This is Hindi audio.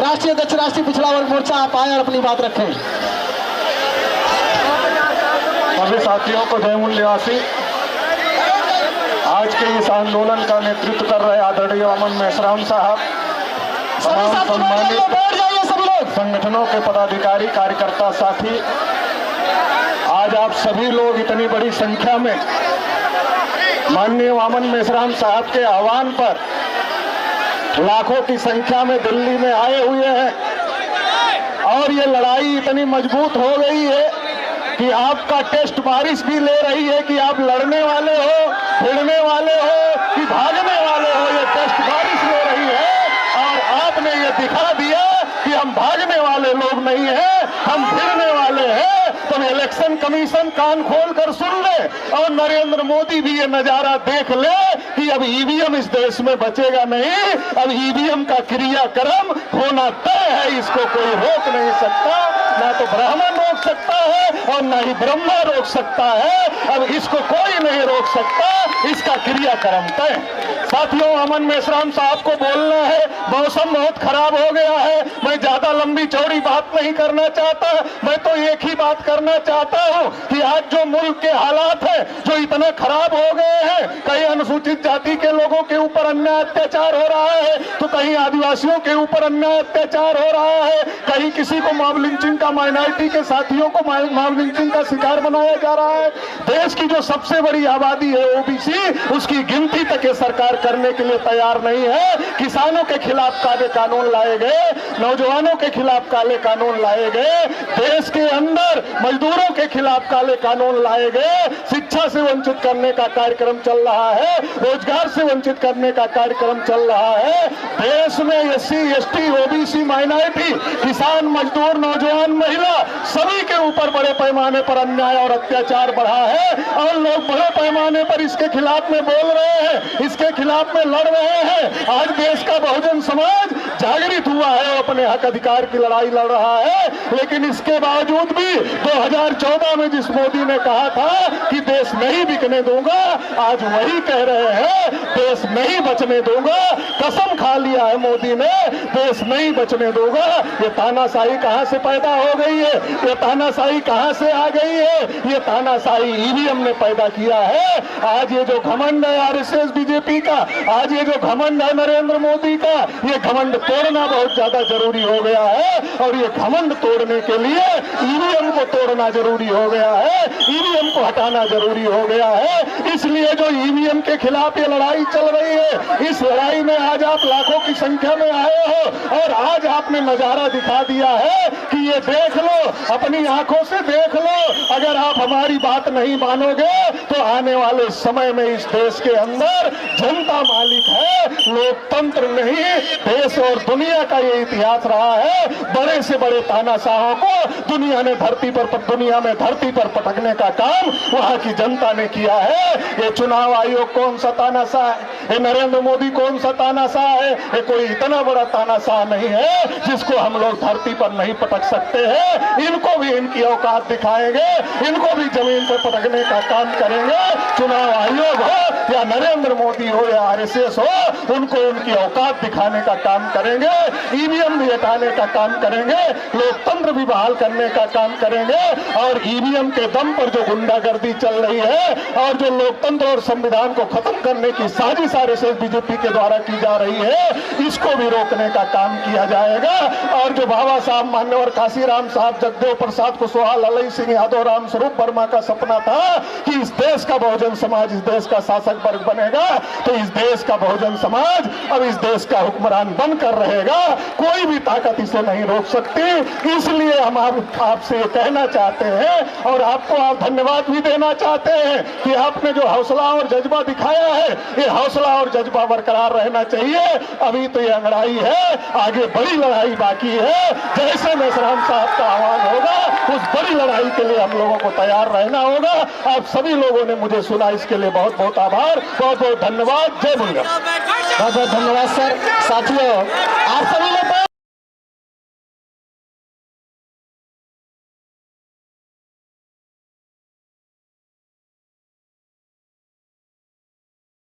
राष्ट्रीय अध्यक्ष राष्ट्रीय पिछड़ा वर्ग मोर्चा आप आए और अपनी बात रखें। सभी साथियों को जय मूल्यवासी। आज के इस आंदोलन का नेतृत्व कर रहे आदरणीय वामन मेश्राम साहब, तमाम सम्मानित संगठनों के पदाधिकारी कार्यकर्ता साथी, आज आप सभी लोग इतनी बड़ी संख्या में माननीय वामन मेश्राम साहब के आह्वान पर लाखों की संख्या में दिल्ली में आए हुए हैं और ये लड़ाई इतनी मजबूत हो गई है कि आपका टेस्ट बारिश भी ले रही है कि आप लड़ने वाले हो, भिड़ने वाले हो कि भागने वाले हो। ये टेस्ट बारिश ले रही है और आपने ये दिखा दिया कि हम भागने वाले लोग नहीं हैं, हम भिड़ने वाले हैं। तो इलेक्शन कमीशन कान खोल कर सुन ले और नरेंद्र मोदी भी ये नजारा देख ले कि अब ईवीएम इस देश में बचेगा नहीं। अब ईवीएम का क्रियाक्रम होना तय है, इसको कोई रोक नहीं सकता, ना तो ब्राह्मण रोक सकता है और ना ही ब्रह्मा रोक सकता है। अब इसको कोई नहीं रोक सकता, इसका क्रियाक्रम तय। साथियों, वामन मेश्राम साहब को बोलना है, मौसम बहुत खराब हो गया है। मैं ज्यादा लंबी चौड़ी बात नहीं करना चाहता, मैं तो एक ही बात करना चाहता हूं कि आज जो मुल्क के हालात हैं जो इतना खराब हो गए हैं, कहीं अनुसूचित जाति के लोगों के ऊपर अन्याय अत्याचार हो रहा है तो कहीं आदिवासियों के ऊपर अन्याय अत्याचार हो रहा है, कहीं किसी को मॉब लिंचिंग का, माइनॉरिटी के साथियों को मॉब लिंचिंग का शिकार बनाया जा रहा है। देश की जो सबसे बड़ी आबादी है ओबीसी, उसकी गिनती तक ये सरकार करने के लिए तैयार नहीं है। किसानों के खिलाफ काले कानून लाए गए, नौजवानों के खिलाफ काले कानून लाए गए, देश के अंदर मजदूरों के खिलाफ काले कानून लाए गए, शिक्षा से वंचित करने का कार्यक्रम चल रहा है, रोजगार से वंचित करने का कार्यक्रम चल रहा है। देश में एससी, एसटी, ओबीसी, माइनॉरिटी, किसान, मजदूर, नौजवान, महिला, सभी के ऊपर बड़े पैमाने पर अन्याय और अत्याचार बढ़ा है और लोग बड़े पैमाने पर इसके खिलाफ में बोल रहे हैं, इसके खिलाफ में लड़ रहे हैं। आज देश का बहुजन समाज जागृत हुआ है, अपने हक अधिकार की लड़ाई लड़ रहा है। लेकिन इसके बावजूद भी 2014 में जिस मोदी ने कहा था कि देश नहीं बिकने दूंगा, आज वही कह रहे हैं देश नहीं बचने दूंगा। कसम खा लिया है मोदी ने, देश नहीं बचने दूंगा। ये तानाशाही कहां से पैदा हो गई है, ये तानाशाही कहां से आ गई है? ये तानाशाही ईवीएम ने पैदा किया है। आज ये जो घमंड है आरएसएस बीजेपी का, आज ये जो घमंड है नरेंद्र मोदी का, ये घमंड तोड़ना बहुत ज्यादा जरूरी हो गया है और ये घमंड तोड़ने के लिए ईवीएम को तोड़ना जरूरी हो गया है, ईवीएम को हटाना जरूरी हो गया है। इसलिए जो ईवीएम के खिलाफ ये लड़ाई चल रही है, इस लड़ाई में आज आप लाखों की संख्या में आए हो और आज आपने नजारा दिखा दिया है कि ये देख लो, अपनी आंखों से देख लो। अगर आप हमारी बात नहीं मानोगे तो आने वाले समय में इस देश के अंदर जनता मालिक है, लोकतंत्र नहीं। देश और दुनिया का ये इतिहास रहा है, बड़े से बड़े तानाशाहों को दुनिया में धरती पर पटकने का काम वहां की जनता ने किया है। ये चुनाव आयोग कौन सा तानाशाह है? ये नरेंद्र मोदी कौन सा तानाशाह है? ये कोई इतना बड़ा तानाशाह नहीं है जिसको हम लोग धरती पर नहीं पटक सकते हैं। इनको भी इनकी औकात दिखाएंगे, इनको भी जमीन पर पटकने का काम करेंगे। चुनाव आयोग हो या नरेंद्र मोदी हो या आरएसएस हो, उनको उनकी औकात दिखाने का काम करेंगे, ईवीएम भी हटाने का काम करेंगे, लोकतंत्र भी बहाल करने का काम करेंगे। और ईवीएम के दम पर जो गुंडागर्दी चल रही है और जो लोकतंत्र और संविधान को खत्म करने की साजिश आरएसएस बीजेपी के द्वारा की जा रही है, इसको भी रोकने का काम किया जाएगा। और जो बाबा साहब मान्यवर काशीराम साहब, जगदेव प्रसाद कुशवाहा, ललई सिंह यादव, राम स्वरूप वर्मा का सपना था कि इस देश का बहुजन समाज इस देश का शासक वर्ग बनेगा, तो इस देश का बहुजन समाज अब इस देश का हुक्मरान बनकर रहेगा। कोई भी ताकत इसे नहीं रोक सकती। इसलिए हम आपसे ये कहना चाहते हैं और आपको आप धन्यवाद भी देना चाहते हैं कि आपने जो हौसला और जज्बा दिखाया है, ये हौसला और जज्बा बरकरार रहना चाहिए। अभी तो ये लड़ाई है, आगे बड़ी लड़ाई बाकी है। जैसे मेश्राम साहब का आह्वान होगा, उस बड़ी लड़ाई के लिए हम लोगों को तैयार रहना होगा। आप सभी लोगों ने मुझे सुना, इसके लिए बहुत बहुत आभार, बहुत बहुत धन्यवाद। जय मुंगा। बहुत बहुत धन्यवाद सर। साथियों, आप सभी लोग